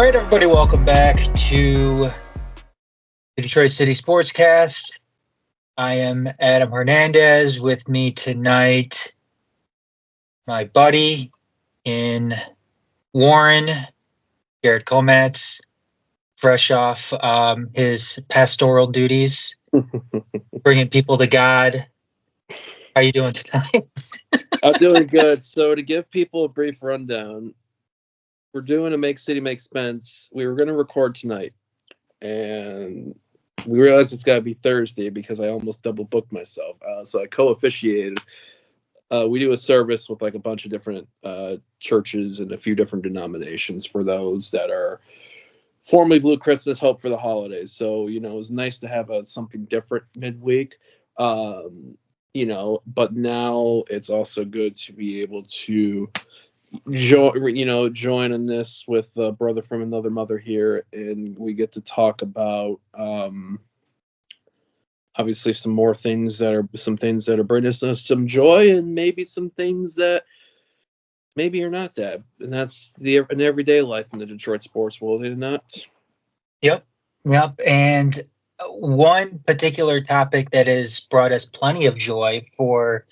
right, everybody, welcome back to the Detroit City Sportscast. I am Adam Hernandez. With me tonight, my buddy in Warren, Garret Comatz, fresh off his pastoral duties, bringing people to God. How you doing tonight? I'm doing good. So to give people a brief rundown, we're doing a Make City Make Spence. We were going to record tonight, and we realized it's got to be Thursday because I almost double booked myself. So I co-officiated. We do a service with like a bunch of different churches and a few different denominations for those that are formerly Blue Christmas, Hope for the Holidays. So, it was nice to have something different midweek. But now it's also good to be able to join in this with a brother from another mother here, and we get to talk about obviously some things that are bringing us some joy, and maybe some things that maybe are not that, and that's an everyday life in the Detroit sports world, is it not? Yep. And one particular topic that has brought us plenty of joy for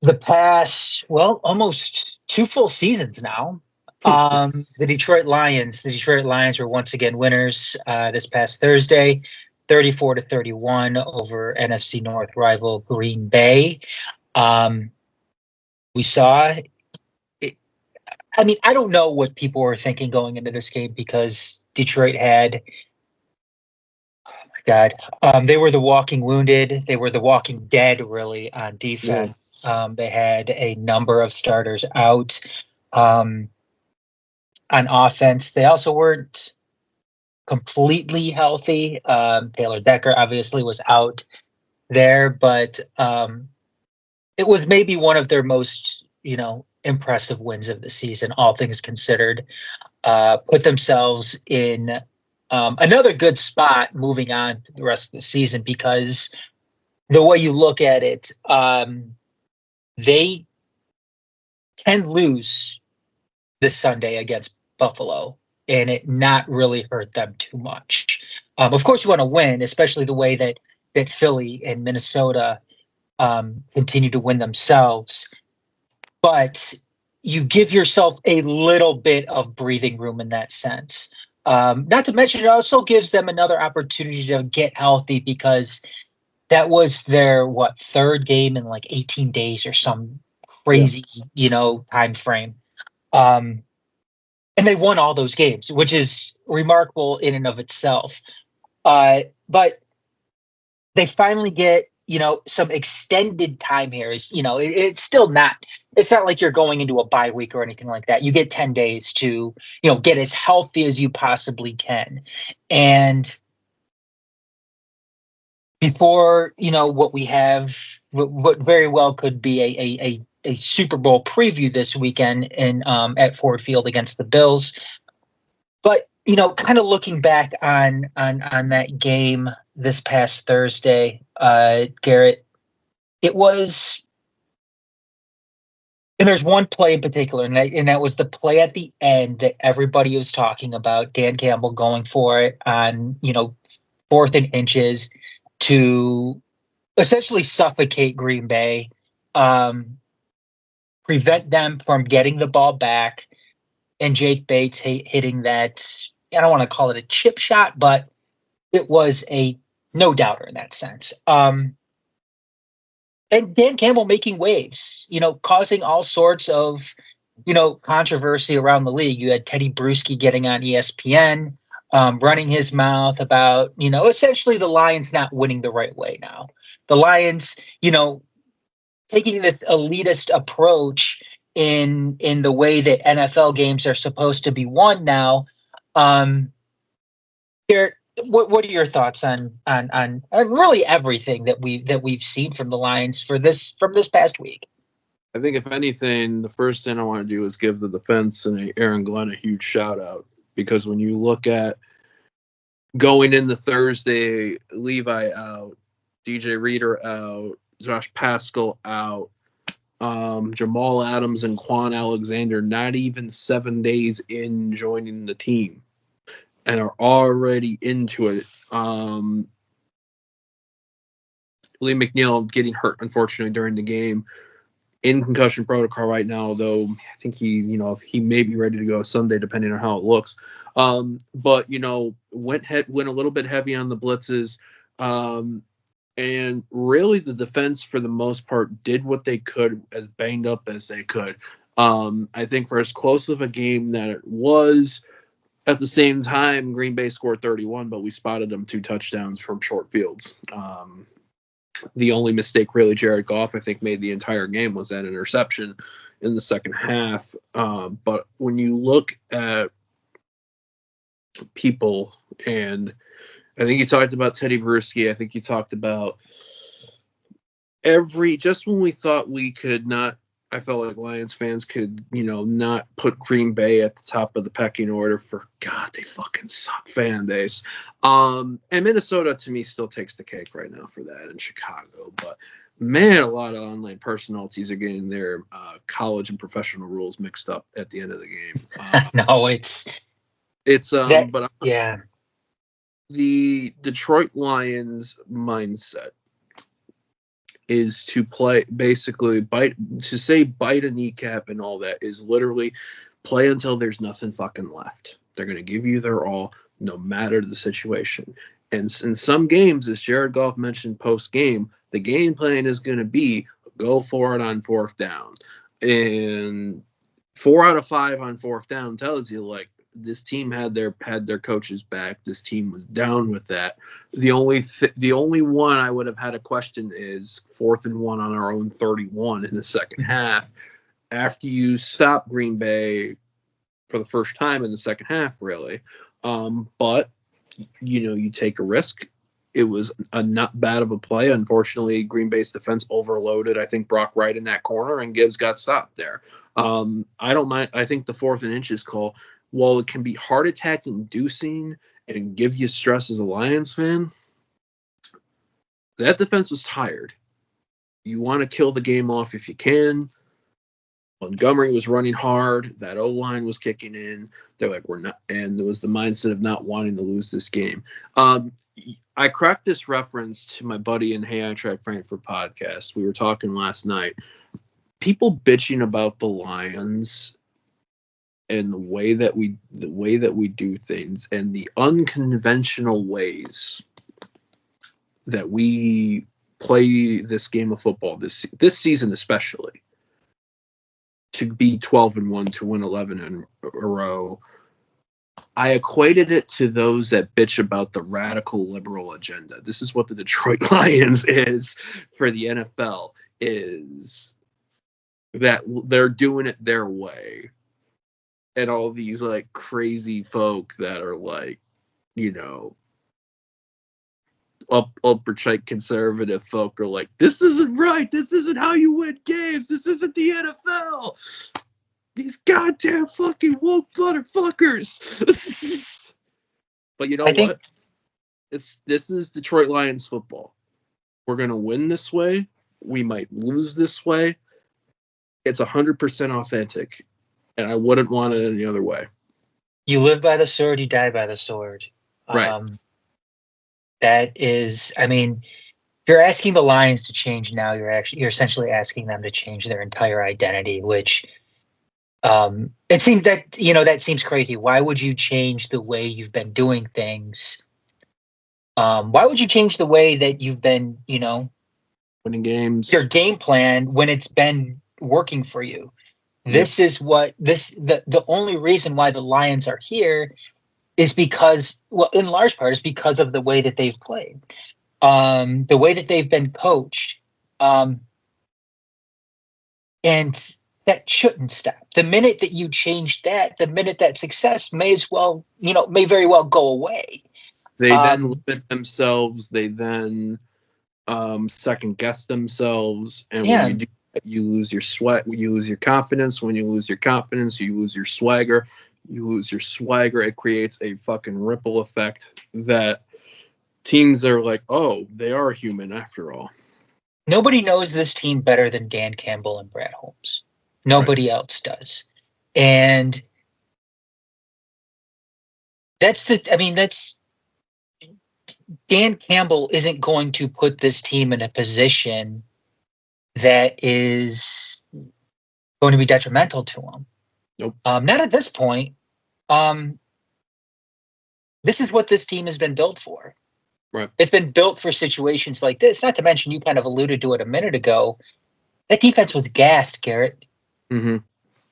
the past, almost 2 full seasons now. The Detroit Lions. The Detroit Lions were once again winners this past Thursday, 34-31 over NFC North rival Green Bay. We saw it. I mean, I don't know what people were thinking going into this game because Detroit had, oh my God, they were the walking wounded. They were the walking dead, really, on defense. Yeah. They had a number of starters out on offense. They also weren't completely healthy. Taylor Decker obviously was out there, but it was maybe one of their most, impressive wins of the season, all things considered. Put themselves in another good spot moving on to the rest of the season, because the way you look at it, they can lose this Sunday against Buffalo and it not really hurt them too much. Of course, you want to win, especially the way that Philly and Minnesota continue to win themselves. But you give yourself a little bit of breathing room in that sense. Not to mention, it also gives them another opportunity to get healthy, because that was their third game in like 18 days or some crazy, time frame. And they won all those games, which is remarkable in and of itself. But they finally get, some extended time here. It's still not, it's not like you're going into a bye week or anything like that. You get 10 days to, get as healthy as you possibly can. And before, what we have, what very well could be a Super Bowl preview this weekend at Ford Field against the Bills. But, kind of looking back on that game this past Thursday, Garret, it was, and there's one play in particular, and that was the play at the end that everybody was talking about, Dan Campbell going for it on, 4th and inches to essentially suffocate Green Bay, prevent them from getting the ball back, and Jake Bates hitting that, I don't want to call it a chip shot, but it was a no-doubter in that sense. And Dan Campbell making waves, causing all sorts of, controversy around the league. You had Teddy Bruschi getting on ESPN, running his mouth about, essentially the Lions not winning the right way now. The Lions, taking this elitist approach in the way that NFL games are supposed to be won now. Garret, what are your thoughts on really everything that we've seen from the Lions from this past week? I think if anything, the first thing I want to do is give the defense and Aaron Glenn a huge shout out, because when you look at going into Thursday, Levi out, DJ Reader out, Josh Paschal out, Jamal Adams and Quan Alexander not even 7 days in joining the team and are already into it. Lee McNeil getting hurt, unfortunately, during the game. In concussion protocol right now, though I think he may be ready to go Sunday, depending on how it looks. But went a little bit heavy on the blitzes, and really the defense for the most part did what they could, as banged up as they could. I think for as close of a game that it was, at the same time, Green Bay scored 31, but we spotted them 2 touchdowns from short fields. The only mistake really Jared Goff, I think, made the entire game was that interception in the second half. But when you look at people, and I think you talked about Teddy Bruschi, I think you talked about just when we thought we could not, I felt like Lions fans could, not put Green Bay at the top of the pecking order for, God, they fucking suck fan base. And Minnesota, to me, still takes the cake right now for that, in Chicago. But, man, a lot of online personalities are getting their college and professional rules mixed up at the end of the game. No, yeah. The Detroit Lions mindset is to play, basically bite a kneecap and all that, is literally play until there's nothing fucking left. They're going to give you their all, no matter the situation. And in some games, as Jared Goff mentioned post-game, the game plan is going to be go for it on 4th down. And 4 out of 5 on 4th down tells you, like, this team had their coaches back. This team was down with that. The only one I would have had a question is 4th and 1 on our own 31 in the second half. After you stop Green Bay for the first time in the second half, really. But you take a risk. It was a not bad of a play. Unfortunately, Green Bay's defense overloaded, I think, Brock Wright in that corner, and Gibbs got stopped there. I don't mind. I think the 4th and inches call, while it can be heart attack inducing and give you stress as a Lions fan, that defense was tired. You want to kill the game off if you can. Montgomery was running hard. That O-line was kicking in. They're like, we're not, and there was the mindset of not wanting to lose this game. I cracked this reference to my buddy in Hey I Tried Frankfurt podcast. We were talking last night. People bitching about the Lions and the way that we do things and the unconventional ways that we play this game of football this season, especially, to be 12-1, to win 11 in a row. I equated it to those that bitch about the radical liberal agenda. This is what the Detroit Lions is for the NFL, is that they're doing it their way. And all these like crazy folk that are like, ultra conservative folk are like, this isn't right. This isn't how you win games. This isn't the NFL. These goddamn fucking woke motherfuckers. But you know what? This is Detroit Lions football. We're gonna win this way. We might lose this way. It's 100% authentic, and I wouldn't want it any other way. You live by the sword, you die by the sword. Right. That is, I mean, if you're asking the Lions to change now, you're essentially asking them to change their entire identity, which it seems that, that seems crazy. Why would you change the way you've been doing things? Why would you change the way that you've been, winning games, your game plan, when it's been working for you? This is the only reason why the Lions are here is because, well, in large part, is because of the way that they've played, the way that they've been coached, and that shouldn't stop. The minute that you change that, the minute that success may very well go away. They then limit themselves. They then second guess themselves, and when you do that, you lose your sweat. You lose your confidence. When you lose your confidence, you lose your swagger. You lose your swagger. It creates a fucking ripple effect that teams are like, oh, they are human after all. nobody knows this team better than Dan Campbell and Brad Holmes. Nobody else does. And that's Dan Campbell isn't going to put this team in a position that is going to be detrimental to him. Nope. Not at this point. This is what this team has been built for. Right. It's been built for situations like this. Not to mention, you kind of alluded to it a minute ago. That defense was gassed, Garrett. Mm-hmm.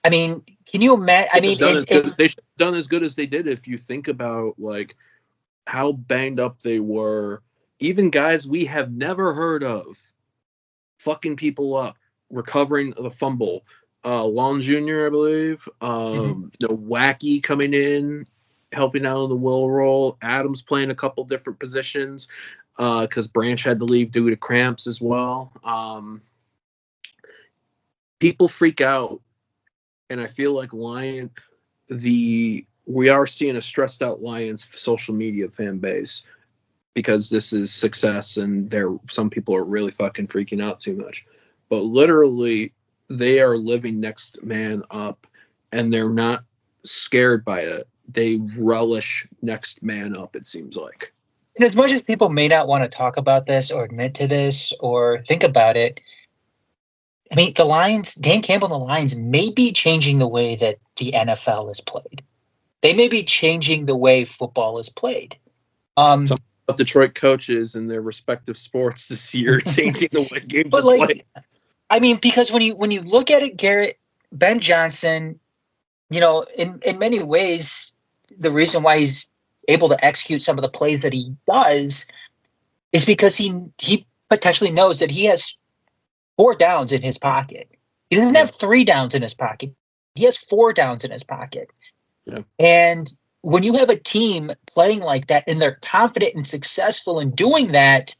I mean, can you imagine? I mean, they should have done as good as they did if you think about like how banged up they were. Even guys we have never heard of fucking people up, recovering the fumble. Long Jr., I believe. Wacky coming in, helping out in the will roll. Adams playing a couple different positions because Branch had to leave due to cramps as well. People freak out, and I feel like we are seeing a stressed out Lions social media fan base because this is success, and some people are really fucking freaking out too much. But literally, they are living next man up, and they're not scared by it. They relish next man up, it seems like. And as much as people may not want to talk about this or admit to this or think about it, I mean, the Lions, Dan Campbell and the Lions may be changing the way that the NFL is played. They may be changing the way football is played. Some of Detroit coaches in their respective sports this year changing the way games are played. I mean, because when you look at it, Garrett, Ben Johnson, in many ways, the reason why he's able to execute some of the plays that he does is because he potentially knows that he has 4 downs in his pocket. He doesn't have 3 downs in his pocket. He has 4 downs in his pocket. Yeah. And when you have a team playing like that and they're confident and successful in doing that,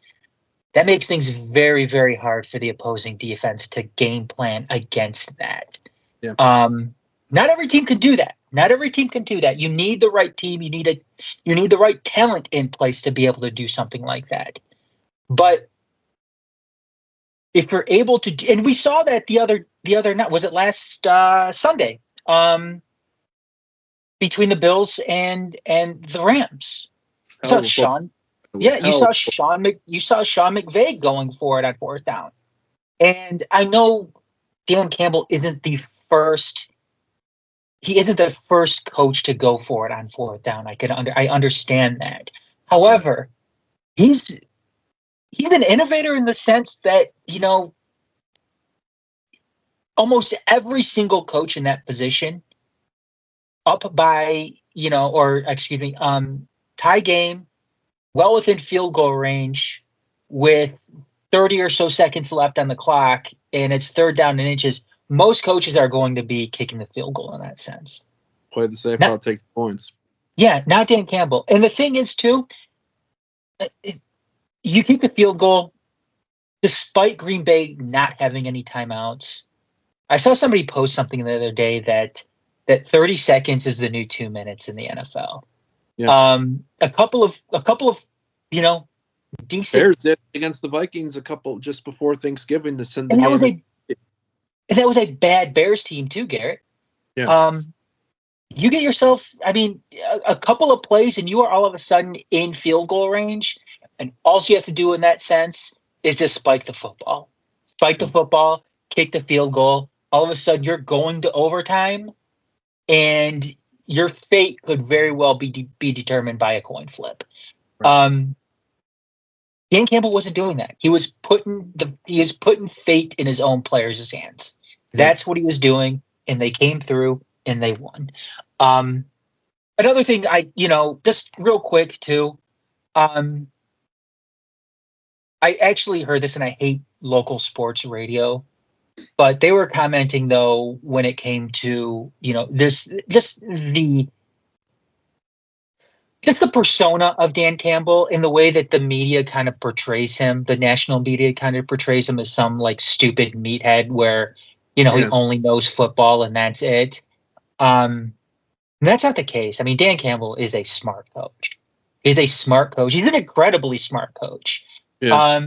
that makes things very, very hard for the opposing defense to game plan against that. Yeah. Not every team can do that. Not every team can do that. You need the right team. You need the right talent in place to be able to do something like that. But if you're able to, and we saw that the other night, was it last Sunday, between the Bills and the Rams. You saw Sean McVay going for it on 4th down. And I know Dan Campbell isn't the first coach to go for it on 4th down. I understand that. However, he's an innovator in the sense that, almost every single coach in that position up by, tie game, well within field goal range with 30 or so seconds left on the clock, and it's 3rd down and inches. Most coaches are going to be kicking the field goal in that sense. Play the safe, I'll take the points. Yeah, not Dan Campbell. And the thing is, too, you kick the field goal despite Green Bay not having any timeouts. I saw somebody post something the other day that 30 seconds is the new 2 minutes in the NFL. Yeah. A couple of decent Bears did against the Vikings just before Thanksgiving to send the game. That was a bad Bears team too, Garrett. Yeah. You get yourself, a couple of plays and you are all of a sudden in field goal range, and all you have to do in that sense is just spike the football. Spike the football, kick the field goal. All of a sudden you're going to overtime, and your fate could very well be determined by a coin flip. Right. Dan Campbell wasn't doing that. He was putting fate in his own players' hands. That's what he was doing, and they came through and they won. Another thing, just real quick too. I actually heard this, and I hate local sports radio, but they were commenting though when it came to this just the persona of Dan Campbell in the way that the media kind of portrays him. The national media kind of portrays him as some like stupid meathead where, he only knows football and that's it. And that's not the case. I mean, Dan Campbell is a smart coach. He's an incredibly smart coach. Yeah.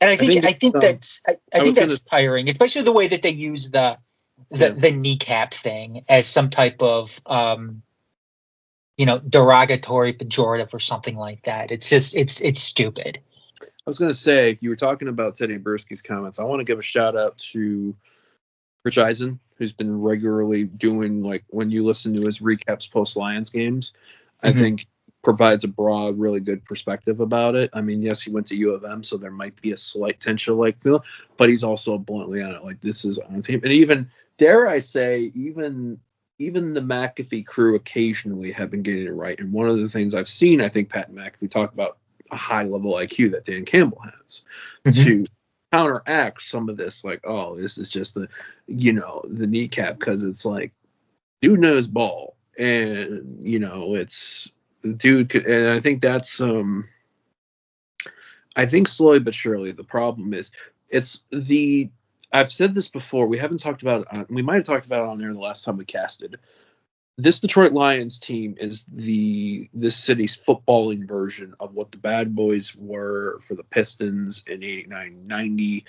And I think that's gonna, tiring, especially the way that they use the kneecap thing as some type of derogatory, pejorative, or something like that. It's just it's stupid. I was going to say, you were talking about Teddy Bruschi's comments. I want to give a shout out to Rich Eisen, who's been regularly doing, like, when you listen to his recaps post Lions games, I think provides a broad, really good perspective about it. I mean, yes, he went to U of M, so there might be a slight tension like feel, but he's also bluntly on it. Like, this is on team. And even, dare I say, even the McAfee crew occasionally have been getting it right. And one of the things I've seen, I think Pat McAfee talk about a high level IQ that Dan Campbell has to counteract some of this, like, oh, this is just the kneecap, because it's like, dude knows ball, and it's the dude could, and I think that's I think slowly but surely the problem is I've said this before, we haven't talked about it we might have talked about it on there the last time we casted. This Detroit Lions team is this city's footballing version of what the Bad Boys were for the Pistons in 89, 90.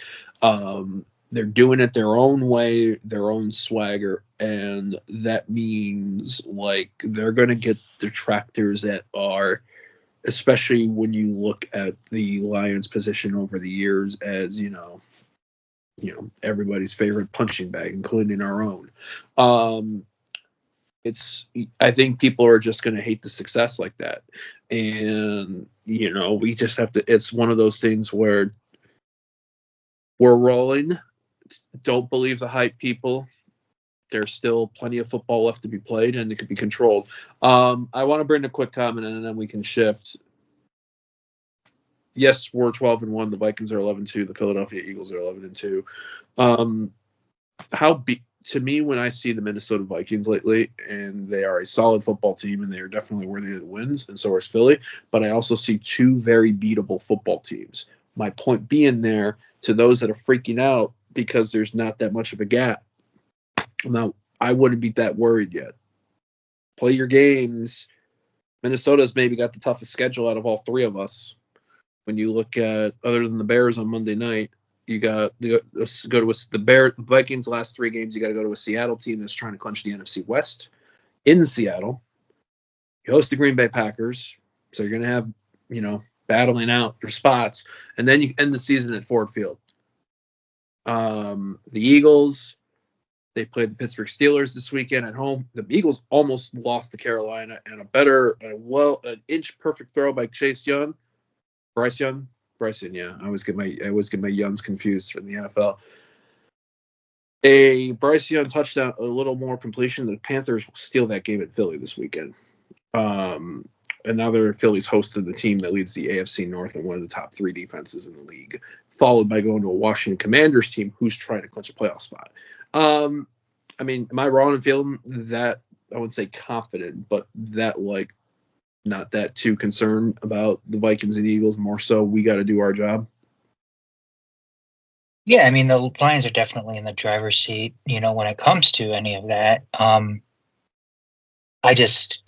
They're doing it their own way, their own swagger, and that means, like, they're going to get detractors that are, especially when you look at the Lions' position over the years as, everybody's favorite punching bag, including our own. I think people are just going to hate the success like that. And, we just have to, it's one of those things where we're rolling. Don't believe the hype, people. There's still plenty of football left to be played, and it could be controlled. I want to bring a quick comment, and then we can shift. Yes, we're 12-1. The Vikings are 11-2. The Philadelphia Eagles are 11-2. To me, when I see the Minnesota Vikings lately, and they are a solid football team, and they are definitely worthy of the wins, and so is Philly, but I also see two very beatable football teams. My point being there, to those that are freaking out because there's not that much of a gap, now, I wouldn't be that worried yet. Play your games. Minnesota's maybe got the toughest schedule out of all three of us. When you look at, other than the Bears on Monday night, you got to go to the Vikings' last three games. You got to go to a Seattle team that's trying to clinch the NFC West in Seattle. You host the Green Bay Packers, so you're going to have battling out for spots, and then you end the season at Ford Field. The Eagles, they played the Pittsburgh Steelers this weekend at home. The Eagles almost lost to Carolina, and an inch perfect throw by Bryce Young. Yeah, I always get my Youngs confused from the NFL. A Bryce Young touchdown, a little more completion. The Panthers will steal that game at Philly this weekend. Another Phillies hosted the team that leads the AFC North and one of the top three defenses in the league, followed by going to a Washington Commanders team who's trying to clinch a playoff spot. I mean, am I wrong in feeling that? I wouldn't say confident, but that, like, not that too concerned about the Vikings and Eagles. More so, we got to do our job. Yeah, I mean, the Lions are definitely in the driver's seat, when it comes to any of that. I just,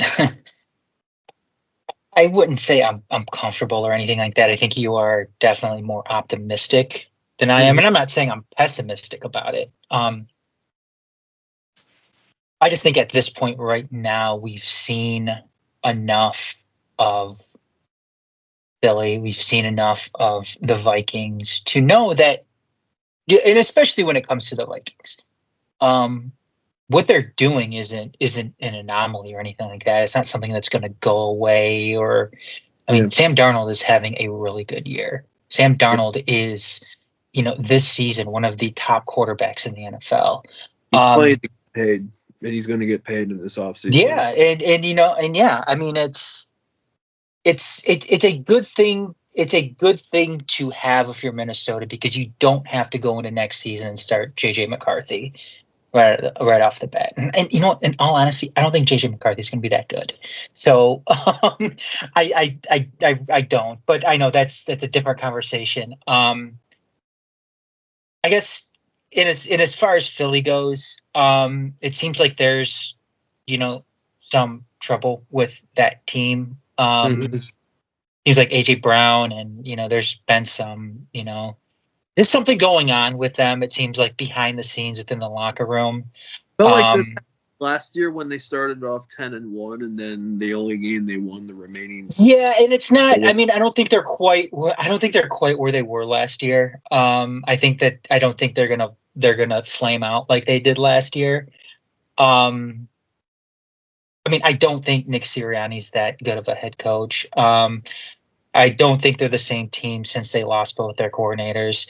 I wouldn't say I'm comfortable or anything like that. I think you are definitely more optimistic than I am, and I'm not saying I'm pessimistic about it. I just think at this point right now, we've seen enough of Philly. We've seen enough of the Vikings to know that, and especially when it comes to the Vikings, what they're doing isn't an anomaly or anything like that. It's not something that's going to go away. Sam Darnold is having a really good year. Sam Darnold is, this season, one of the top quarterbacks in the NFL. He's playing to get paid, and he's going to get paid in this offseason. Yeah, I mean, it's a good thing. It's a good thing to have if you're Minnesota, because you don't have to go into next season and start JJ McCarthy right off the bat. And in all honesty, I don't think JJ McCarthy is going to be that good. So I don't. But I know that's a different conversation. I guess in as far as Philly goes, it seems like there's some trouble with that team. Seems like AJ Brown, and there's been some there's something going on with them. It seems like behind the scenes within the locker room. Felt like this last year when they started off 10-1, and then the only game they won the remaining. Yeah, and it's not. I mean, I don't think they're quite. I don't think they're quite where they were last year. I don't think they're gonna flame out like they did last year. I mean, I don't think Nick Sirianni's that good of a head coach. I don't think they're the same team since they lost both their coordinators.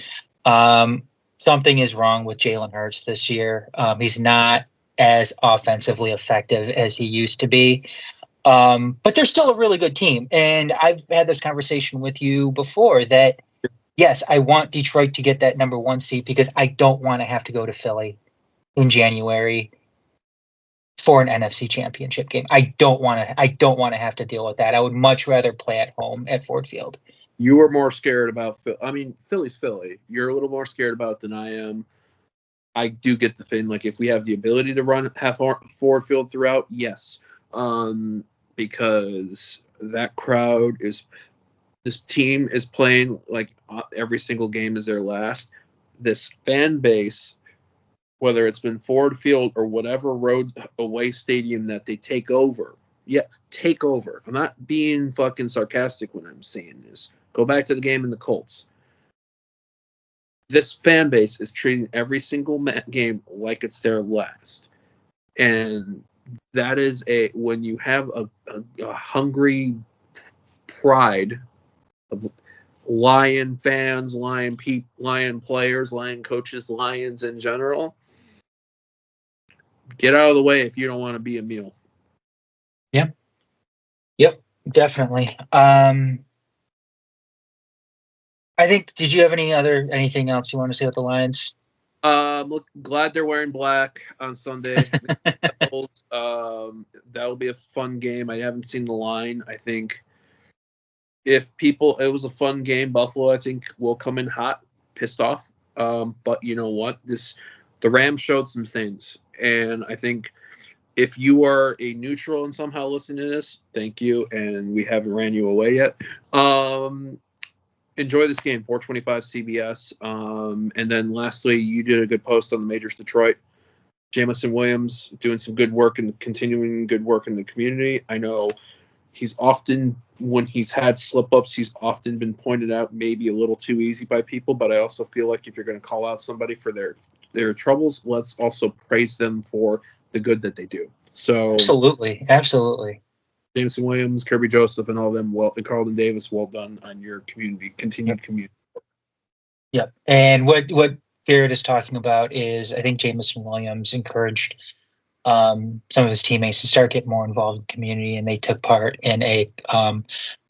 Something is wrong with Jalen Hurts this year. He's not as offensively effective as he used to be. But they're still a really good team. And I've had this conversation with you before that, yes, I want Detroit to get that number 1 seed because I don't want to have to go to Philly in January for an NFC championship game. I don't want to have to deal with that. I would much rather play at home at Ford Field. You are more scared about Philly's Philly. You're a little more scared about than I am. I do get the thing, like if we have the ability to have Ford Field throughout, yes. Because that crowd this team is playing like every single game is their last. This fan base, whether it's been Ford Field or whatever road away stadium that they take over. Yeah, take over. I'm not being fucking sarcastic when I'm saying this. Go back to the game in the Colts. This fan base is treating every single game like it's their last. And that is when you have a hungry pride of Lion fans, Lion players, Lion coaches, Lions in general, get out of the way if you don't want to be a mule. Yep, definitely. I think, did you have anything else you want to say about the Lions? Look, glad they're wearing black on Sunday. That'll be a fun game. I haven't seen the line. I think it was a fun game. Buffalo, I think, will come in hot, pissed off. But you know what? The Rams showed some things. And I think if you are a neutral and somehow listening to this, thank you. And we haven't ran you away yet. Enjoy this game, 425 CBS. And then lastly, you did a good post on the Majors Detroit. Jamison Williams doing some good work and continuing good work in the community. I know he's often, when he's had slip-ups, he's often been pointed out maybe a little too easy by people, but I also feel like if you're going to call out somebody for their troubles, let's also praise them for the good that they do. So Absolutely. Jameson Williams, Kirby Joseph, and all of them, and Carlton Davis, well done on your continued community. Yep. And what Garret is talking about is, I think Jameson Williams encouraged some of his teammates to start getting more involved in the community, and they took part in a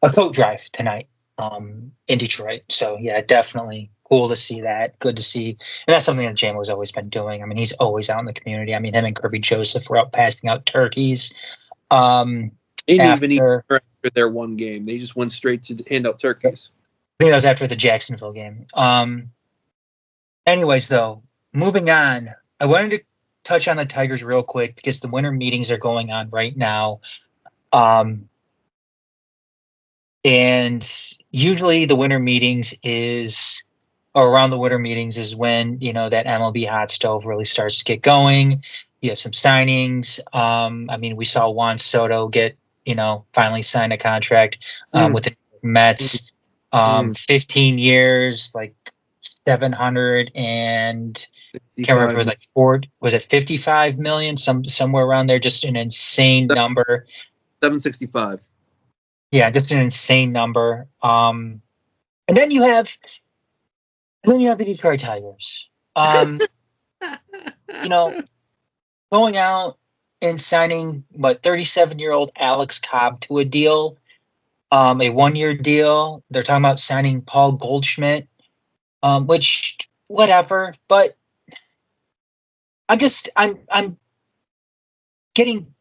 coat drive tonight in Detroit. So yeah, definitely cool to see that. Good to see, and that's something that Jamo's always been doing. I mean, he's always out in the community. I mean, him and Kirby Joseph were out passing out turkeys. They didn't even eat after their one game. They just went straight to hand out turkeys. I think that was after the Jacksonville game. Anyways, though, moving on, I wanted to touch on the Tigers real quick because the winter meetings are going on right now. And usually the winter meetings is when, that MLB hot stove really starts to get going. You have some signings. I mean, we saw Juan Soto get, finally signed a contract with the Mets. 15 years, like 700 and I can't remember if it was was it 55 million, somewhere around there, just an insane number. 765. Yeah, just an insane number. And then you have the Detroit Tigers. Going out and signing 37-year-old Alex Cobb to a deal, a 1-year deal. They're talking about signing Paul Goldschmidt, which whatever. But I'm getting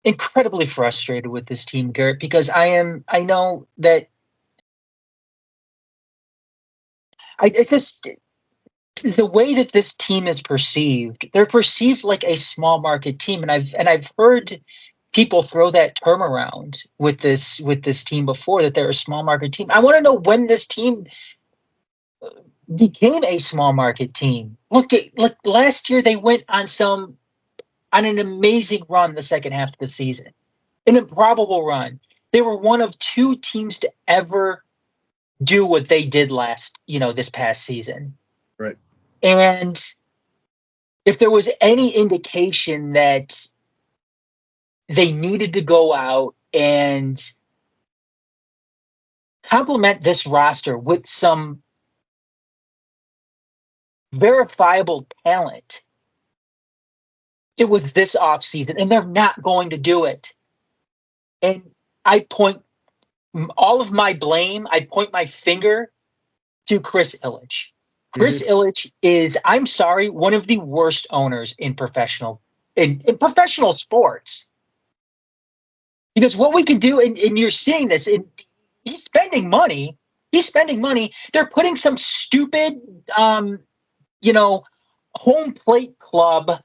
incredibly frustrated with this team, Garret, because I know that it's just the way that this team is perceived. They're perceived like a small market team, and I've heard people throw that term around with this team before, that they're a small market team. I want to know when this team became a small market team. Look, last year they went on an amazing run the second half of the season. An improbable run. They were one of two teams to ever do what they did this past season. Right. And if there was any indication that they needed to go out and complement this roster with some verifiable talent, it was this offseason, and they're not going to do it. And I point all of my blame, I point my finger to Chris Ilitch. Chris Ilitch is, I'm sorry, one of the worst owners in professional sports. Because what we can do, and you're seeing this, he's spending money. They're putting some stupid, home plate club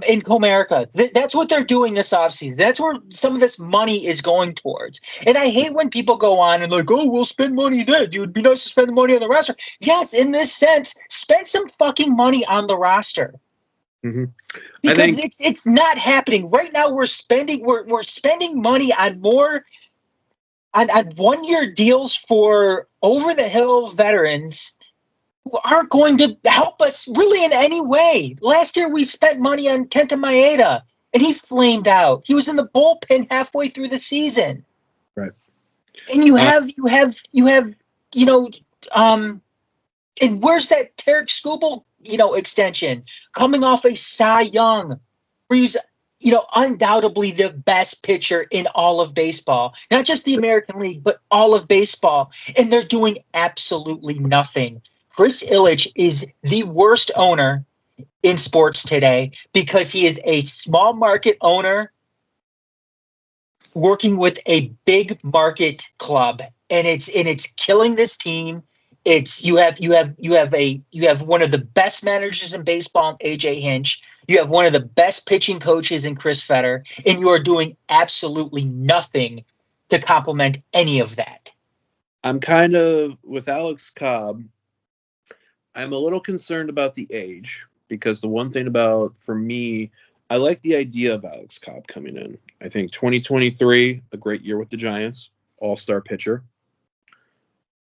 in Comerica. That's what they're doing this offseason. That's where some of this money is going towards. And I hate when people go on and like, oh, we'll spend money there, dude. It'd be nice to spend the money on the roster. Yes, in this sense, spend some fucking money on the roster. Mm-hmm. Because it's not happening. Right now we're spending money on more on 1-year deals for over the hill veterans who aren't going to help us really in any way. Last year we spent money on Kenta Maeda and he flamed out. He was in the bullpen halfway through the season. Right. And you have and where's that Tarek Skubal, extension coming off a Cy Young, where he's, undoubtedly the best pitcher in all of baseball, not just the American League, but all of baseball. And they're doing absolutely nothing. Chris Ilitch is the worst owner in sports today because he is a small market owner working with a big market club, and it's killing this team. You have one of the best managers in baseball, AJ Hinch. You have one of the best pitching coaches in Chris Fetter, and you are doing absolutely nothing to complement any of that. I'm kind of with Alex Cobb. I'm a little concerned about the age because the one thing for me, I like the idea of Alex Cobb coming in. I think 2023, a great year with the Giants, all-star pitcher.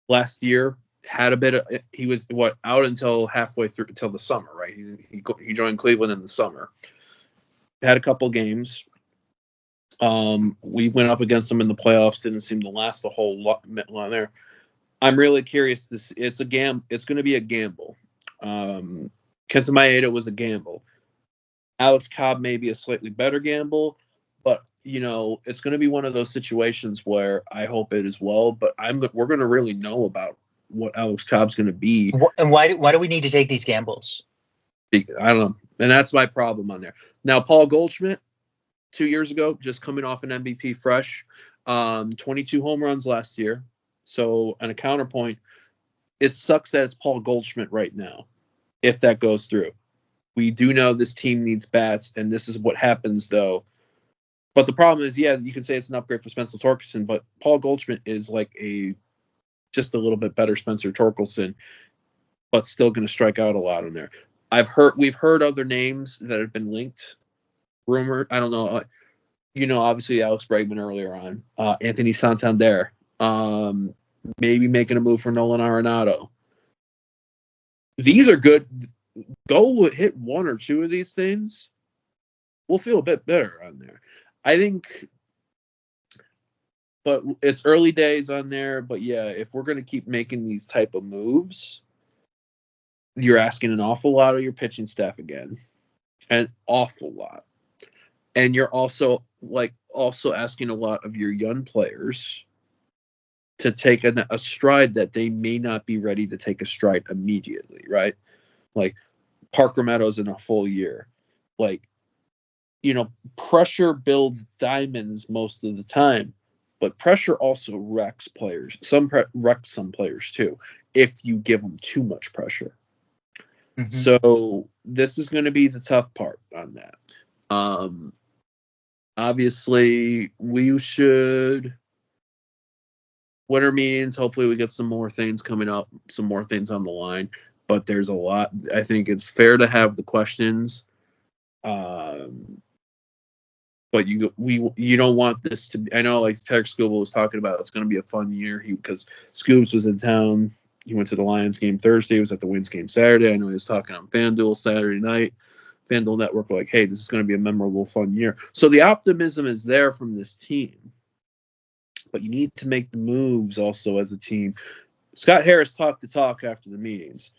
Last year, had a bit of, he was out until halfway through, until the summer, right? He joined Cleveland in the summer. Had a couple games. We went up against them in the playoffs. Didn't seem to last a whole lot there. I'm really curious. It's going to be a gamble. Kenta Maeda was a gamble. Alex Cobb may be a slightly better gamble, but it's going to be one of those situations where I hope it as well. But we're going to really know about what Alex Cobb's going to be. And why do we need to take these gambles? I don't know, and that's my problem on there. Now, Paul Goldschmidt, 2 years ago, just coming off an MVP fresh, 22 home runs last year. So, on a counterpoint, it sucks that it's Paul Goldschmidt right now, if that goes through. We do know this team needs bats, and this is what happens, though. But the problem is, yeah, you can say it's an upgrade for Spencer Torkelson, but Paul Goldschmidt is like just a little bit better Spencer Torkelson, but still going to strike out a lot in there. We've heard other names that have been linked, rumored. I don't know. Obviously Alex Bregman earlier on, Anthony Santander, maybe making a move for Nolan Arenado. These are good. Go hit one or two of these things, we'll feel a bit better on there. I think, but it's early days on there. But yeah, if we're going to keep making these type of moves, you're asking an awful lot of your pitching staff again, an awful lot, and you're also asking a lot of your young players to take a stride that they may not be ready to take a stride immediately, right? Like Parker Meadows in a full year. Pressure builds diamonds most of the time, but pressure also wrecks players. Wrecks some players too, if you give them too much pressure. Mm-hmm. So this is going to be the tough part on that. Obviously, we should winter meetings. Hopefully we get some more things coming up, some more things on the line. But there's a lot. I think it's fair to have the questions. But you don't want this to be. I know, like Tech Scuba was talking about, it's going to be a fun year because Scoobs was in town. He went to the Lions game Thursday. He was at the Wings game Saturday. I know he was talking on FanDuel Saturday night. FanDuel Network like, hey, this is going to be a memorable, fun year. So the optimism is there from this team. But you need to make the moves also as a team. Scott Harris talked the talk after the meetings.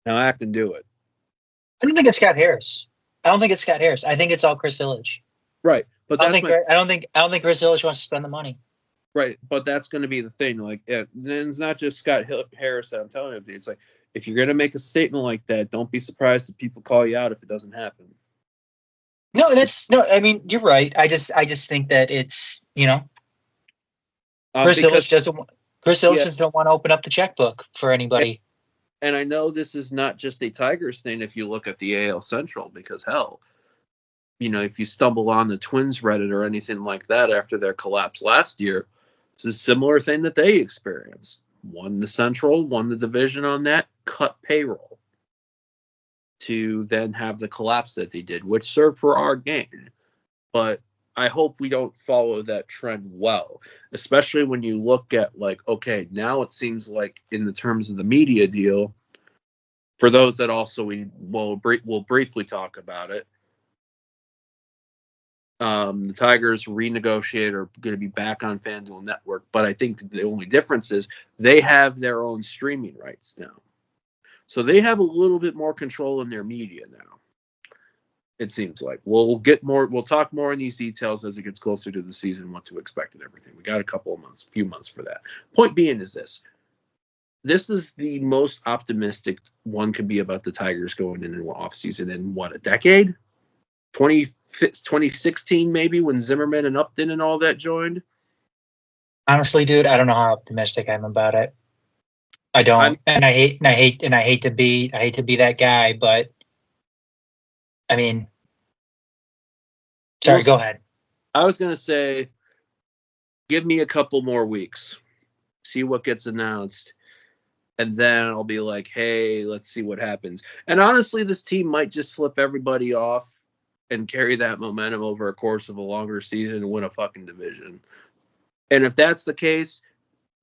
Now act and do it. I don't think it's Scott Harris. I think it's all Chris Ilitch. Right, but I don't think Chris Ilitch wants to spend the money. Right, but that's going to be the thing. Like, then it's not just Scott Harris that I'm telling you. It's like, if you're going to make a statement like that, don't be surprised if people call you out if it doesn't happen. No, I mean, you're right. I just think that it's, Chris Ilitch doesn't want to open up the checkbook for anybody. And I know this is not just a Tigers thing if you look at the AL Central, because hell, if you stumble on the Twins Reddit or anything like that after their collapse last year, it's a similar thing that they experienced. Won the Central, won the division on that, cut payroll to then have the collapse that they did, which served for our gain. But I hope we don't follow that trend well, especially when you look at, like, okay, now it seems like in the terms of the media deal, for those that also we'll briefly talk about it, the Tigers renegotiate are going to be back on FanDuel Network, but I think the only difference is they have their own streaming rights now. So they have a little bit more control in their media now. It seems like we'll talk more in these details as it gets closer to the season, what to expect and everything. We got a few months for that. Point being is this is the most optimistic one could be about the Tigers going into an off season in a decade? 2016 maybe, when Zimmerman and Upton and all that joined. Honestly, dude, I don't know how optimistic I'm about it. I don't, and I hate to be that guy, but I mean, sorry, go ahead. I was gonna say, give me a couple more weeks, see what gets announced, and then I'll be like, hey, let's see what happens. And honestly, this team might just flip everybody off and carry that momentum over a course of a longer season and win a fucking division. And if that's the case,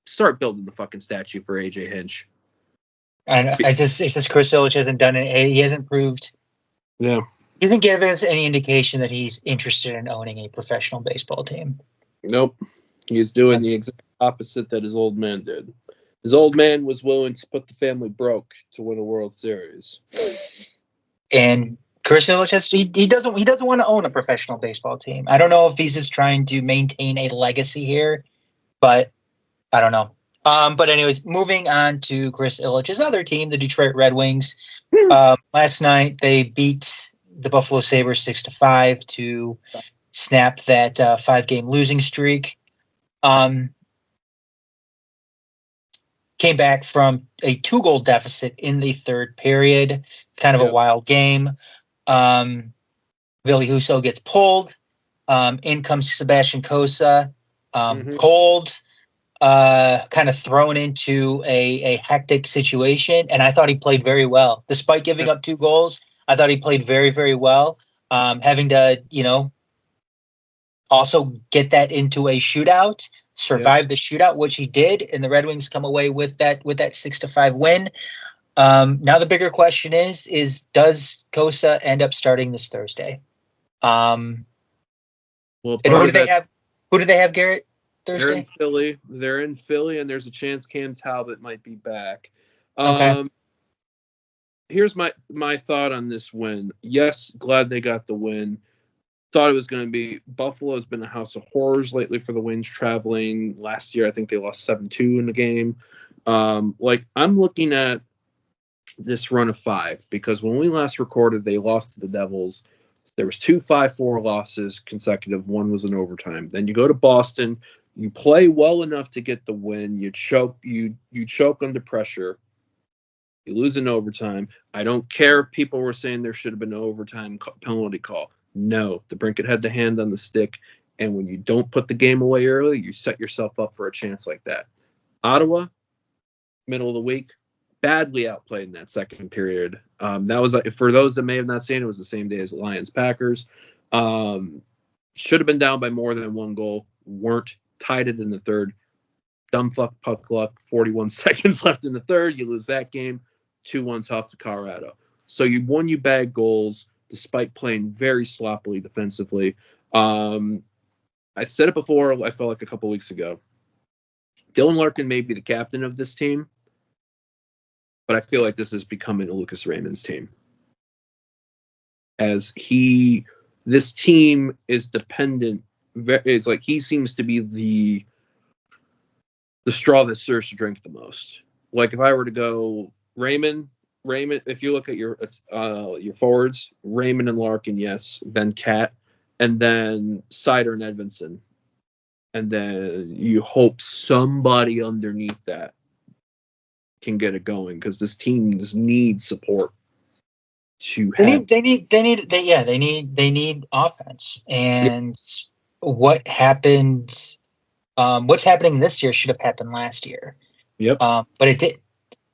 start building the fucking statue for AJ Hinch. And it's just Chris Ilitch hasn't done it. He hasn't proved. Yeah. He hasn't given us any indication that he's interested in owning a professional baseball team. Nope. He's doing the exact opposite that his old man did. His old man was willing to put the family broke to win a World Series. And Chris Ilitch he doesn't want to own a professional baseball team. I don't know if he's just trying to maintain a legacy here, but I don't know. But anyways, moving on to Chris Ilitch's other team, the Detroit Red Wings. Last night they beat the Buffalo Sabres 6-5 to snap that 5-game losing streak. Came back from a 2-goal deficit in the third period. Kind of a wild game. Ville Husso gets pulled. In comes Sebastian Cossa. Cold. Kind of thrown into a hectic situation. And I thought he played very well. Despite giving up 2 goals, I thought he played very, very well. Having to, also get that into a shootout, survive the shootout, which he did, and the Red Wings come away with that 6-5 win. Now the bigger question is does Cossa end up starting this Thursday? Well, who do they have, Garrett, Thursday? They're in Philly, and there's a chance Cam Talbot might be back. Okay. Here's my thought on this win. Yes, glad they got the win. Thought it was going to be Buffalo's been a house of horrors lately for the Wings traveling. Last year, I think they lost 7-2 in the game. I'm looking at this run of 5 because when we last recorded, they lost to the Devils. There was 2 5-4 losses consecutive. One was in overtime. Then you go to Boston. You play well enough to get the win. You choke under pressure. You lose in overtime. I don't care if people were saying there should have been an overtime penalty call. No, DeBrincat had the hand on the stick. And when you don't put the game away early, you set yourself up for a chance like that. Ottawa, middle of the week, badly outplayed in that second period. That was, for those that may have not seen it, was the same day as Lions-Packers. Should have been down by more than one goal. Weren't. Tied it in the third. Dumb fuck puck luck. 41 seconds left in the third. You lose that game. 2-1 tough to Colorado. So you bagged goals despite playing very sloppily defensively. I said it before, I felt like a couple weeks ago. Dylan Larkin may be the captain of this team, but I feel like this is becoming a Lucas Raymond's team. This team is dependent. It's like he seems to be the straw that stirs to drink the most. Like if I were to go Raymond, if you look at your forwards, Raymond and Larkin, yes, then Cat, and then Sider and Edvinsson. And then you hope somebody underneath that can get it going, because this team needs support to have. They need offense. And what happened? What's happening this year should have happened last year. Yep. But it didn't.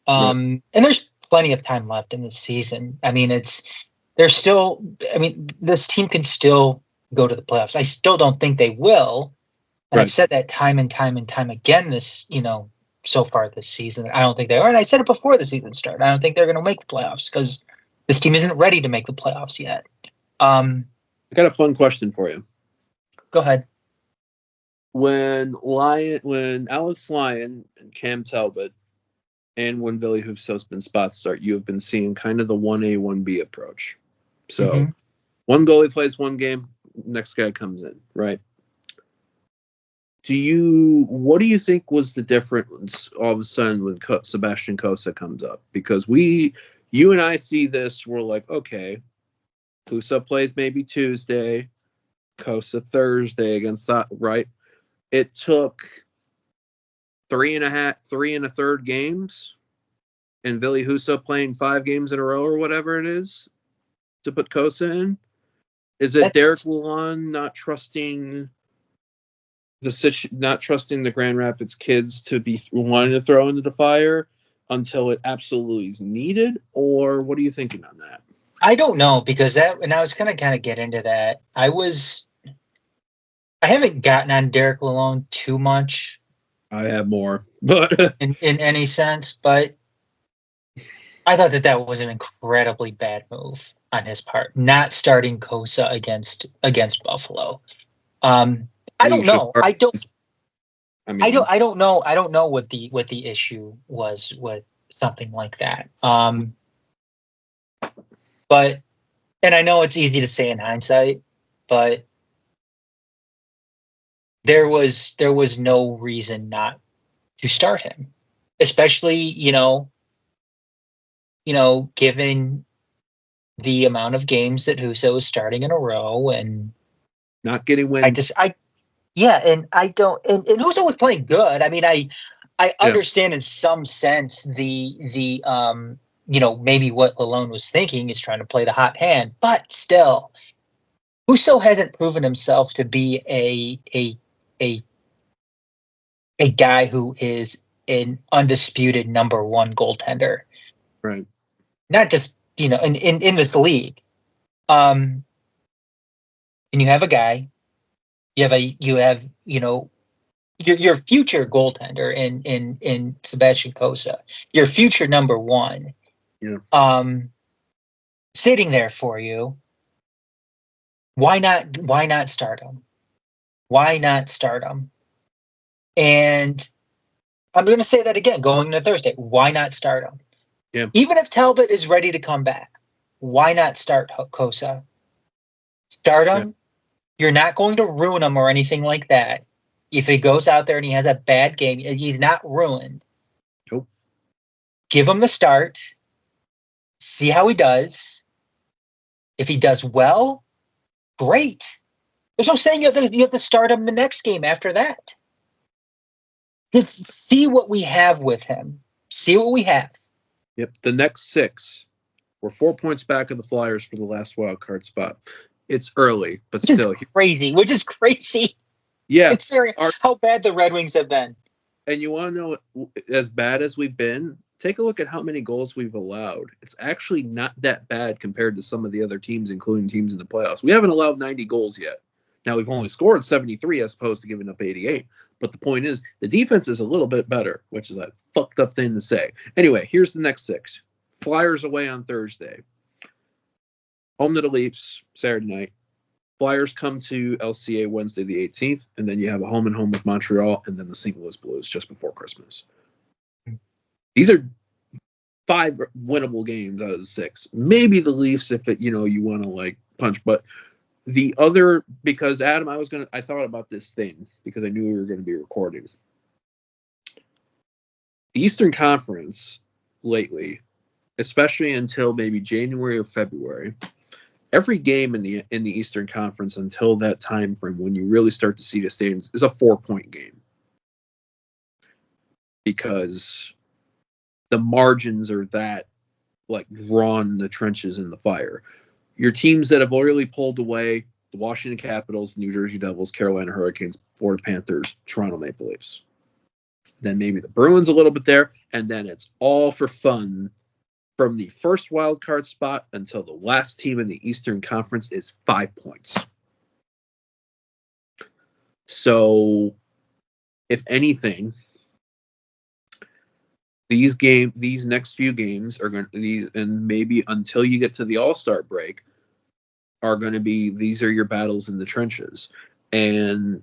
And there's plenty of time left in this season. I mean, this team can still go to the playoffs. I still don't think they will. And I've said that time and time and time again so far this season. I don't think they are. And I said it before the season started. I don't think they're going to make the playoffs because this team isn't ready to make the playoffs yet. I got a fun question for you. Go ahead. When Alex Lyon and Cam Talbot and when Ville Hufso's been spot start, you have been seeing kind of the 1A, 1B approach. So one goalie plays one game, next guy comes in, right? What do you think was the difference all of a sudden when Sebastian Cossa comes up? Because you and I see this, we're like, okay, Husso plays maybe Tuesday, Cossa Thursday against that, right? It took 3 1/3 games, and Ville Husso playing 5 games in a row or whatever it is to put Cossa in. Is it Derek Lalonde not trusting the Grand Rapids kids to be wanting to throw into the fire until it absolutely is needed, or what are you thinking on that? I don't know, because and I was going to kind of get into that. I haven't gotten on Derek Lalonde too much. I have more, but in any sense, but I thought that was an incredibly bad move on his part, not starting Cossa against Buffalo. I don't know. I don't know. I don't know what the issue was with something like that. But, and I know it's easy to say in hindsight, but there was no reason not to start him, especially given the amount of games that Husso was starting in a row and not getting wins. And Husso was playing good. I mean, I understand in some sense the maybe what Lalonde was thinking is trying to play the hot hand, but still, Husso hasn't proven himself to be a guy who is an undisputed number one goaltender. Right. Not just, in this league. And you have a guy, you have your future goaltender in Sebastian Cossa, your future number one. Yeah. Sitting there for you. Why not start him? Why not start him? And I'm going to say that again, going into Thursday. Why not start him? Yeah. Even if Talbot is ready to come back, why not start Cossa? Start him. Yeah. You're not going to ruin him or anything like that. If he goes out there and he has a bad game, he's not ruined. Nope. Give him the start. See how he does. If he does well, great. There's no saying you have to start him the next game after that. Just see what we have with him. See what we have. Yep. The next 6 were 4 points back of the Flyers for the last wild card spot. It's early, but which still. Which is crazy. Yeah. Considering how bad the Red Wings have been. And you want to know, as bad as we've been, take a look at how many goals we've allowed. It's actually not that bad compared to some of the other teams, including teams in the playoffs. We haven't allowed 90 goals yet. Now, we've only scored 73 as opposed to giving up 88. But the point is, the defense is a little bit better, which is a fucked up thing to say. Anyway, here's the next 6. Flyers away on Thursday. Home to the Leafs, Saturday night. Flyers come to LCA Wednesday the 18th, and then you have a home with Montreal, and then the St. Louis Blues just before Christmas. These are 5 winnable games out of the 6. Maybe the Leafs if you want to like punch, but the other, because Adam, I thought about this thing because I knew we were going to be recording. The Eastern Conference lately, especially until maybe January or February, every game in the Eastern Conference until that time frame when you really start to see the stadiums is a 4-point game. Because the margins are that like drawn in the trenches in the fire. Your teams that have already pulled away, the Washington Capitals, New Jersey Devils, Carolina Hurricanes, Florida Panthers, Toronto Maple Leafs. Then maybe the Bruins a little bit there, and then it's all for fun from the first wild card spot until the last team in the Eastern Conference is 5 points. So, if anything, these next few games are going to, and maybe until you get to the All-Star break, are going to be, these are your battles in the trenches. And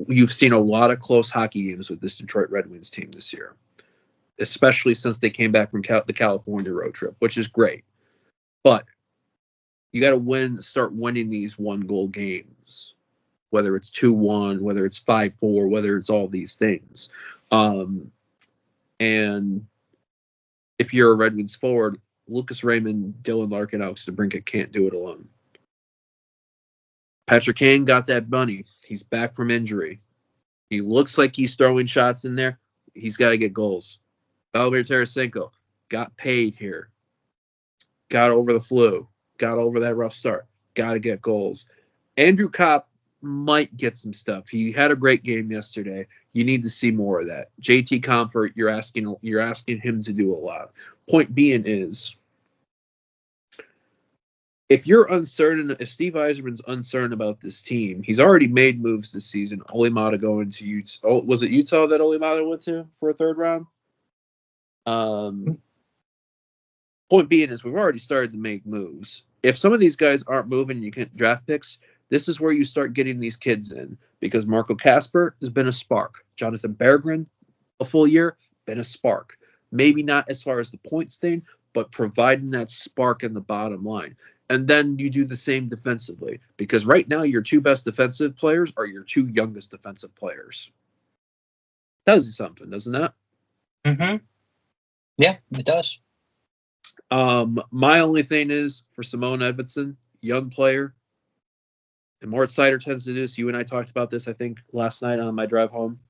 you've seen a lot of close hockey games with this Detroit Red Wings team this year, especially since they came back from the California road trip, which is great. But you got to start winning these 1-goal games, whether it's 2-1, whether it's 5-4, whether it's all these things. And if you're a Red Wings forward, Lucas Raymond, Dylan Larkin, Alex DeBrincat can't do it alone. Patrick Kane got that money. He's back from injury. He looks like he's throwing shots in there. He's got to get goals. Vladimir Tarasenko got paid here. Got over the flu. Got over that rough start. Got to get goals. Andrew Kopp might get some stuff. He had a great game yesterday. You need to see more of that. JT Comfort, you're asking him to do a lot. Point being is, if you're uncertain, if Steve Yzerman's uncertain about this team, he's already made moves this season. Olimata going to Utah. Oh, was it Utah that Olimata went to for a 3rd round? Point being is, we've already started to make moves. If some of these guys aren't moving, you can't draft picks. This is where you start getting these kids in, because Marco Kasper has been a spark. Jonathan Berggren, a full year, been a spark. Maybe not as far as the points thing, but providing that spark in the bottom line. And then you do the same defensively, because right now your 2 best defensive players are your 2 youngest defensive players. Tells you something, doesn't that? Mm-hmm. Yeah, it does. My only thing is, for Simone Edvinsson, young player, and Moritz Seider tends to do this. You and I talked about this, I think, last night on my drive home.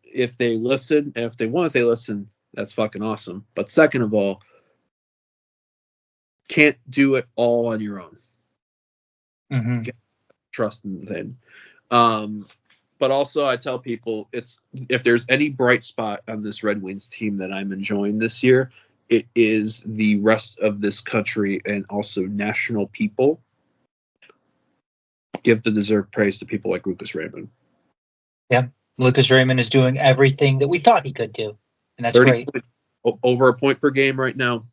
If they listen, and if they listen, that's fucking awesome. But second of all, can't do it all on your own. Mm-hmm. Trust in the thing. But also, I tell people, if there's any bright spot on this Red Wings team that I'm enjoying this year, it is the rest of this country and also national people give the deserved praise to people like Lucas Raymond. Yeah, Lucas Raymond is doing everything that we thought he could do, and that's great. Over a point per game right now.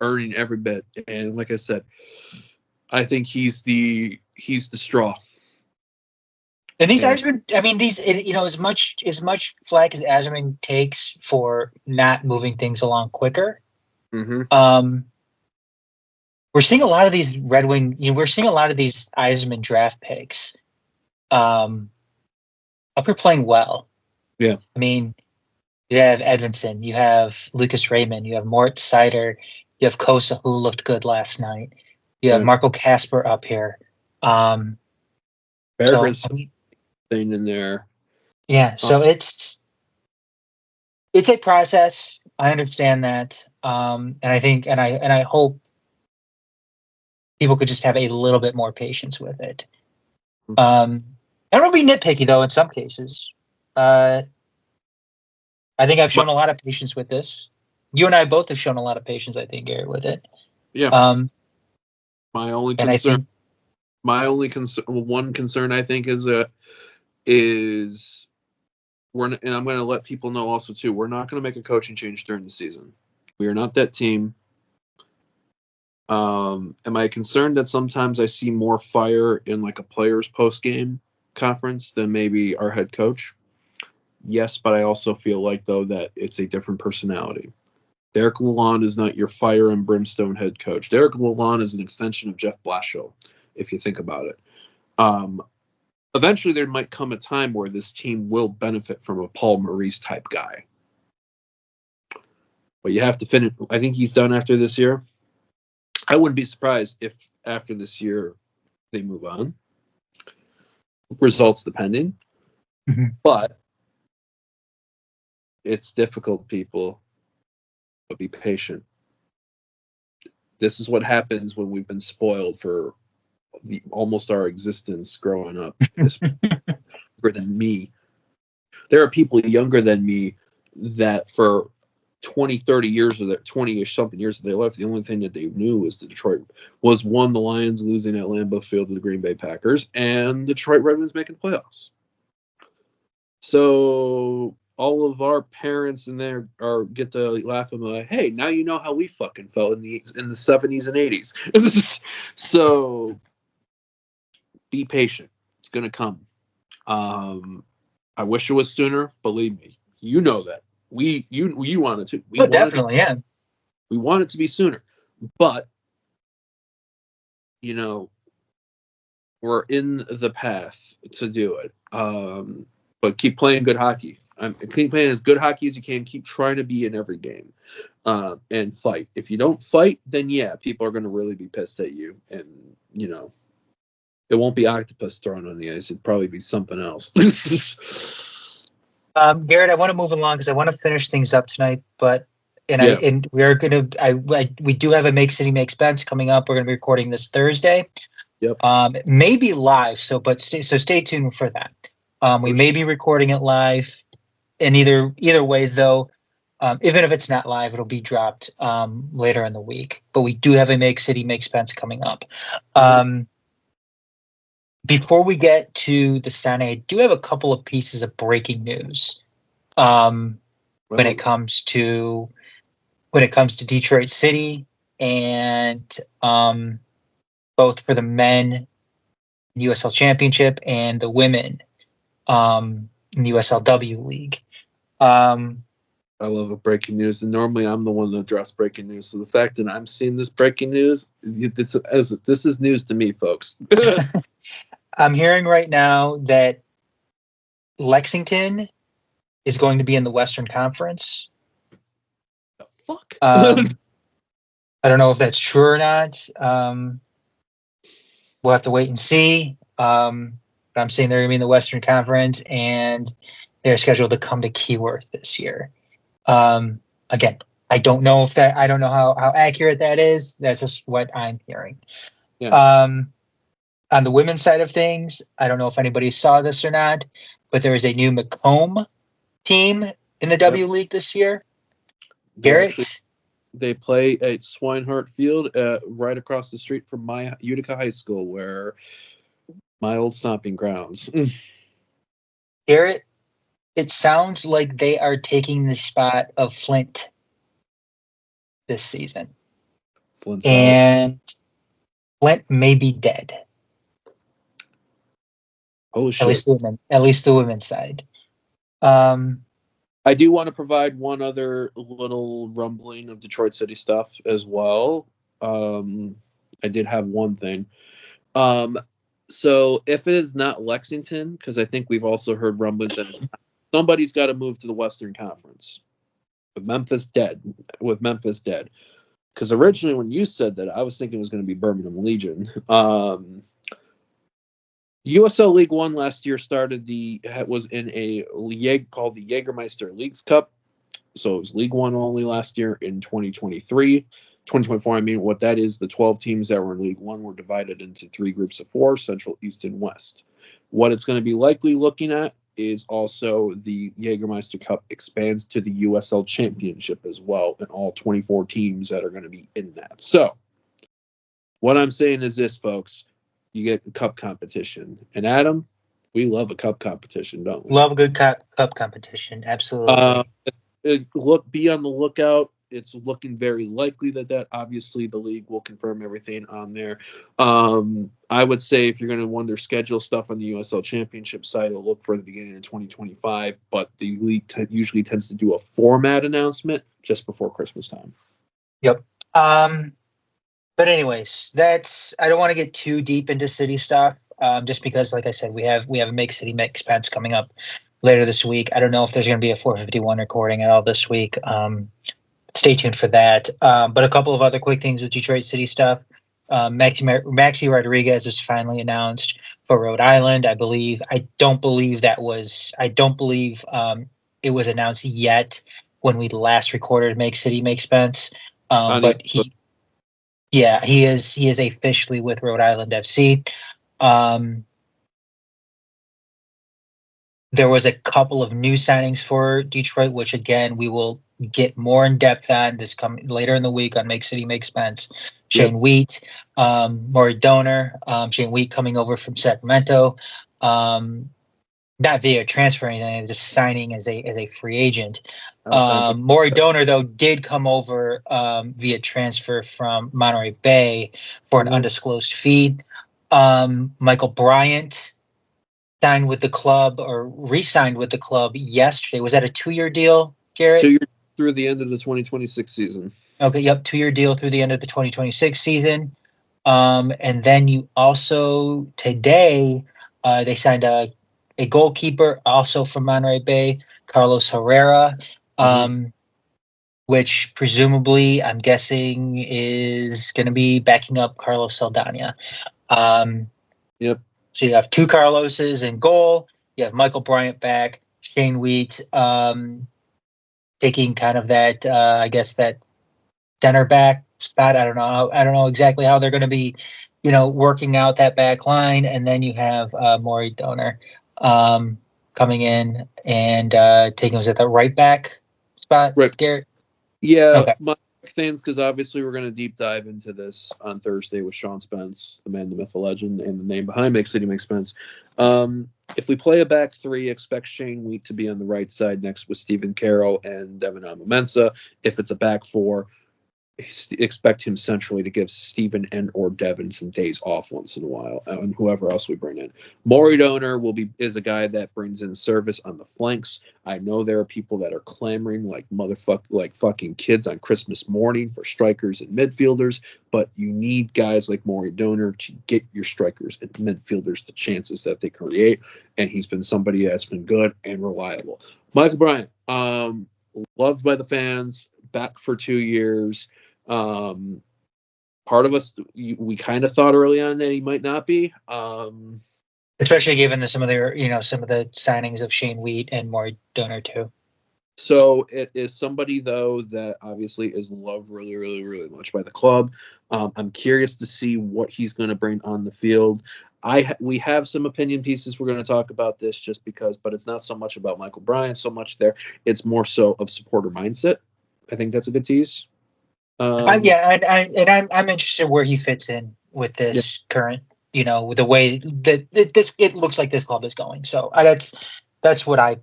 Earning every bit, and like I said, I think he's the straw. And these Yzerman, I mean, as much flack as Yzerman takes for not moving things along quicker, mm-hmm. We're seeing a lot of these Red Wing. We're seeing a lot of these Yzerman draft picks, up here playing well. Yeah, I mean, you have Edvinsson, you have Lucas Raymond, you have Moritz Seider, you have Cossa, who looked good last night. You have Marco Kasper up here. Thing in there. Yeah, so it's a process. I understand that. And I think, and I hope people could just have a little bit more patience with it. I don't want to be nitpicky though. In some cases, I think I've shown a lot of patience with this. You and I both have shown a lot of patience, I think, Garrett, with it. Yeah. My only concern, one concern I think is and I'm going to let people know also too, we're not going to make a coaching change during the season. We are not that team. Am I concerned that sometimes I see more fire in like a player's post game conference than maybe our head coach? Yes, but I also feel like though that it's a different personality. Derek Lalonde is not your fire and brimstone head coach. Derek Lalonde is an extension of Jeff Blashill, if you think about it. Eventually, there might come a time where this team will benefit from a Paul Maurice type guy. But you have to finish. I think he's done after this year. I wouldn't be surprised if after this year they move on. Results depending. Mm-hmm. But it's difficult, people. But be patient. This is what happens when we've been spoiled for almost our existence growing up. Younger than me. There are people younger than me that for 20, 30 years of their 20-ish something years of their life, the only thing that they knew was the Detroit was one, the Lions losing at Lambeau Field to the Green Bay Packers, and Detroit Red Wings making the playoffs. So all of our parents in there get to laugh and be like, hey, now you know how we fucking felt in the 70s and 80s. So be patient. It's gonna come. I wish it was sooner. Believe me, you know that. You want it to. Definitely, yeah. We want it to be sooner, but we're in the path to do it. But keep playing good hockey. Keep playing as good hockey as you can. Keep trying to be in every game, and fight. If you don't fight, then yeah, people are going to really be pissed at you, and it won't be octopus thrown on the ice. It'd probably be something else. Garrett, I want to move along because I want to finish things up tonight. We are going to. We do have a Make City Make Expense coming up. We're going to be recording this Thursday. Yep. Maybe live. So stay tuned for that. We may be recording it live, and either way though, even if it's not live, it'll be dropped later in the week. But we do have a Make City Make Expense coming up. Before we get to the Senate, I do have a couple of pieces of breaking news when it comes to Detroit City, and both for the men USL Championship and the women in the USLW League. I love a breaking news, and normally I'm the one that drops breaking news. So the fact that I'm seeing this breaking news, this is news to me, folks. I'm hearing right now that Lexington is going to be in the Western Conference. The fuck? I don't know if that's true or not. We'll have to wait and see. But I'm saying they're going to be in the Western Conference, and they're scheduled to come to Keyworth this year. Again, I don't know how accurate that is. That's just what I'm hearing. Yeah. On the women's side of things, I don't know if anybody saw this or not, but there is a new Macomb team in the W League this year. Garrett? They play at Swinehart Field right across the street from my Utica High School, where my old stomping grounds. Garrett, it sounds like they are taking the spot of Flint this season. And Flint may be dead. Oh shit! At least the women's side. I do want to provide one other little rumbling of Detroit City stuff as well. I did have one thing. So if it is not Lexington, because I think we've also heard rumblings that somebody's got to move to the Western Conference. With Memphis dead. Because originally when you said that, I was thinking it was going to be Birmingham Legion. USL League One last year was in a league called the Jägermeister Leagues Cup. So it was League One only last year. In 2024, I mean, what that is, the 12 teams that were in League One were divided into 3 groups of 4, Central, East, and West. What it's going to be likely looking at is also the Jägermeister Cup expands to the USL Championship as well, and all 24 teams that are going to be in that. So what I'm saying is this, folks. You get a cup competition. And Adam, we love a cup competition, don't we? Love a good cup competition. Absolutely. Be on the lookout. It's looking very likely that obviously the league will confirm everything on there. I would say if you're going to wonder schedule stuff on the USL Championship site, it'll look for the beginning of 2025. But the league usually tends to do a format announcement just before Christmas time. Yep. But anyways, I don't want to get too deep into city stuff, just because, like I said, we have a Make City Make Expense coming up later this week. I don't know if there's going to be a 451 recording at all this week. Stay tuned for that. But a couple of other quick things with Detroit City stuff. Maxi Rodriguez was finally announced for Rhode Island. I don't believe it was announced yet when we last recorded Make City Make Expense. But he is officially with Rhode Island FC. There was a couple of new signings for Detroit, which again we will get more in depth on this coming later in the week on Make City Make Expense. Shane Wheat, Maury Donor, Shane Wheat coming over from Sacramento, not via transfer or anything, just signing as a free agent. Maury Donor, though, did come over via transfer from Monterey Bay for an undisclosed fee. Michael Bryant signed with the club or re-signed with the club yesterday. Was that a 2-year deal, Garrett? 2 years through the end of the 2026 season. Okay, yep, 2-year deal through the end of the 2026 season. And then you also, today, they signed a goalkeeper also from Monterey Bay, Carlos Herrera, which presumably, I'm guessing, is going to be backing up Carlos Saldana. Yep. So you have 2 Carloses in goal. You have Michael Bryant back, Shane Wheat taking kind of that, I guess, that center back spot. I don't know exactly how they're going to be, working out that back line. And then you have Maury Donor coming in and taking, was it the right back spot, right, Garrett? Yeah, okay. My things, because obviously we're going to deep dive into this on Thursday with Sean Spence, the man, the myth, the legend, and the name behind Make City Make Spence. If we play a back 3, expect Shane Wheat to be on the right side next with Stephen Carroll and Devin Amamensa. If it's a back 4, expect him centrally to give Stephen and or Devin some days off once in a while, and whoever else we bring in. Maury Donor is a guy that brings in service on the flanks. I know there are people that are clamoring like fucking kids on Christmas morning for strikers and midfielders, but you need guys like Maury Donor to get your strikers and midfielders the chances that they create, and he's been somebody that's been good and reliable. Michael Bryant, loved by the fans, back for 2 years. Part of us, we kind of thought early on that he might not be, especially given some of the signings of Shane Wheat and Maury Donor too. So it is somebody though that obviously is loved really, really, really much by the club. I'm curious to see what he's going to bring on the field. We have some opinion pieces we're going to talk about this just because, but it's not so much about Michael Bryant so much there. It's more so of supporter mindset. I think that's a good tease. I'm interested where he fits in with this current, with the way that it looks like this club is going. So that's what I'm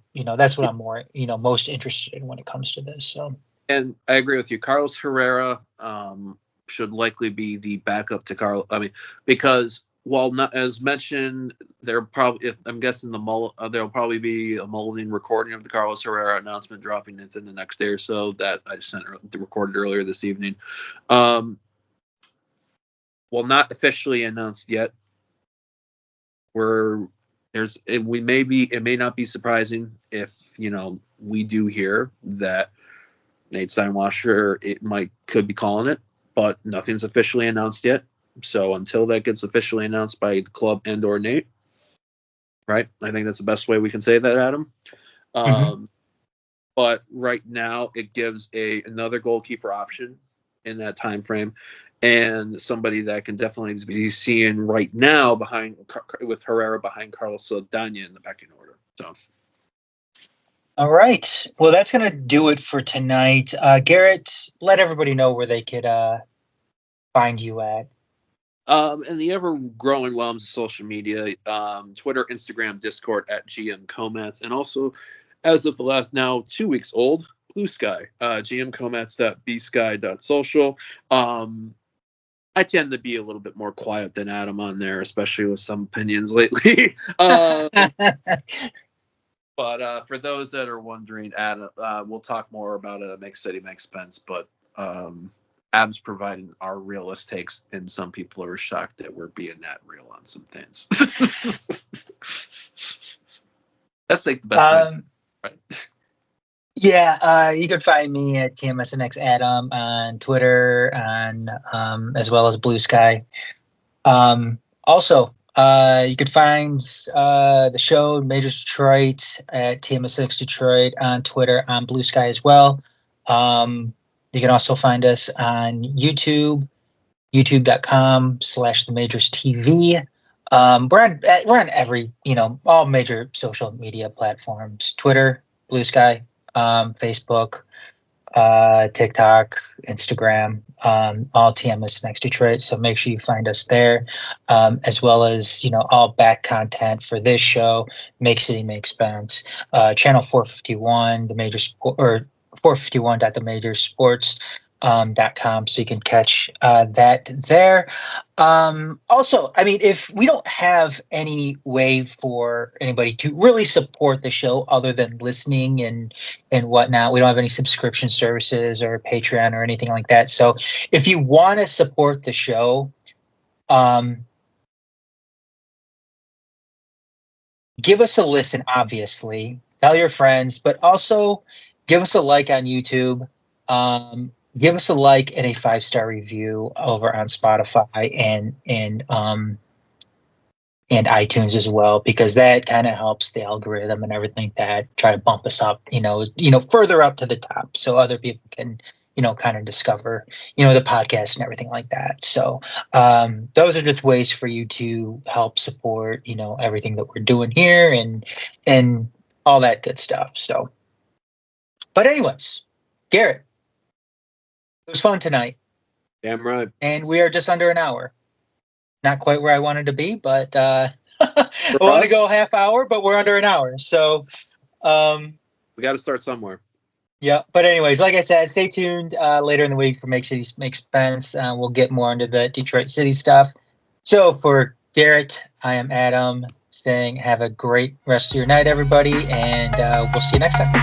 more, most interested in when it comes to this. So, and I agree with you. Carlos Herrera should likely be the backup to Carlos. I mean, because while not as mentioned, I'm guessing there'll probably be a Mulligan recording of the Carlos Herrera announcement dropping within the next day or so that I just recorded earlier this evening. While not officially announced yet, it may not be surprising if we do hear that Nate Steinwasser could be calling it, but nothing's officially announced yet. So until that gets officially announced by the club and or Nate, right? I think that's the best way we can say that, Adam. but right now it gives another goalkeeper option in that time frame, and somebody that can definitely be seen right now with Herrera behind Carlos Saldana in the pecking order. So. All right. Well, that's going to do it for tonight. Garrett, let everybody know where they could find you at. And the ever-growing realms of social media, Twitter, Instagram, Discord at GM Comats, and also, as of the last now 2 weeks old, Blue Sky, gmcomats.bsky.social. I tend to be a little bit more quiet than Adam on there, especially with some opinions lately. But for those that are wondering, Adam, we'll talk more about it at Make City Make Spence, but Adam's providing our realist takes, and some people are shocked that we're being that real on some things. That's like the best way. Right. Yeah, you can find me at TMSNX Adam on Twitter, as well as Blue Sky. Also, you could find the show Majors Detroit at TMSNX Detroit on Twitter, on Blue Sky as well. You can also find us on YouTube, youtube.com/The Majors TV. We're on every, all major social media platforms: Twitter, Blue Sky, Facebook, TikTok, Instagram, all TMS Next Detroit. So make sure you find us there, as well as, all back content for this show, Make City Make Spence, channel 451, the major sport, or 451.themajorsports.com, so you can catch that there. Also, I mean, if we don't have any way for anybody to really support the show other than listening and whatnot, we don't have any subscription services or Patreon or anything like that. So if you want to support the show, give us a listen, obviously. Tell your friends, but also give us a like on YouTube. Give us a like and a 5-star review over on Spotify and iTunes as well, because that kind of helps the algorithm and everything that try to bump us up, further up to the top, so other people can, kind of discover, the podcast and everything like that. So those are just ways for you to help support, everything that we're doing here and all that good stuff. So, but anyways, Garrett, it was fun tonight. Damn right. And we are just under an hour. Not quite where I wanted to be, but I want to go half hour, but we're under an hour. So we got to start somewhere. Yeah. But anyways, like I said, stay tuned later in the week for Make City Make Spence. We'll get more into the Detroit City stuff. So for Garrett, I am Adam, saying have a great rest of your night, everybody. And we'll see you next time.